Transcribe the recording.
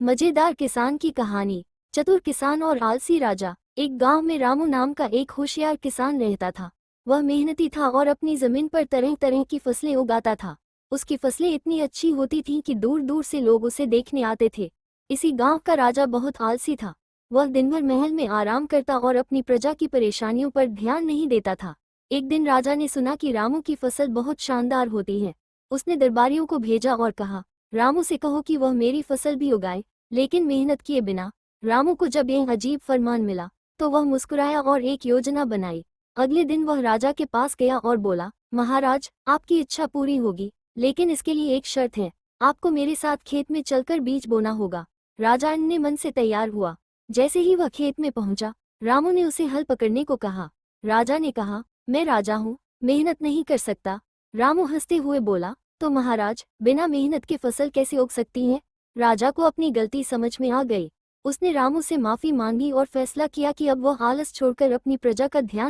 मजेदार किसान की कहानी। चतुर किसान और आलसी राजा। एक गांव में रामू नाम का एक होशियार किसान रहता था। वह मेहनती था और अपनी जमीन पर तरह तरह की फसलें उगाता था। उसकी फसलें इतनी अच्छी होती थीं कि दूर दूर से लोग उसे देखने आते थे। इसी गांव का राजा बहुत आलसी था। वह दिन भर महल में आराम करता और अपनी प्रजा की परेशानियों पर ध्यान नहीं देता था। एक दिन राजा ने सुना कि रामू की फसल बहुत शानदार होती है। उसने दरबारियों को भेजा और कहा, रामू से कहो कि वह मेरी फसल भी उगाए, लेकिन मेहनत किए बिना। रामू को जब यह अजीब फरमान मिला तो वह मुस्कुराया और एक योजना बनाई। अगले दिन वह राजा के पास गया और बोला, महाराज, आपकी इच्छा पूरी होगी, लेकिन इसके लिए एक शर्त है। आपको मेरे साथ खेत में चलकर बीज बोना होगा। राजा अन्य मन से तैयार हुआ। जैसे ही वह खेत में पहुंचा, रामू ने उसे हल पकड़ने को कहा। राजा ने कहा, मैं राजा हूँ, मेहनत नहीं कर सकता। रामू हंसते हुए बोला, तो महाराज, बिना मेहनत के फसल कैसे उग सकती है? राजा को अपनी गलती समझ में आ गई। उसने रामू से माफी मांगी और फैसला किया कि अब वह आलस छोड़कर अपनी प्रजा का ध्यान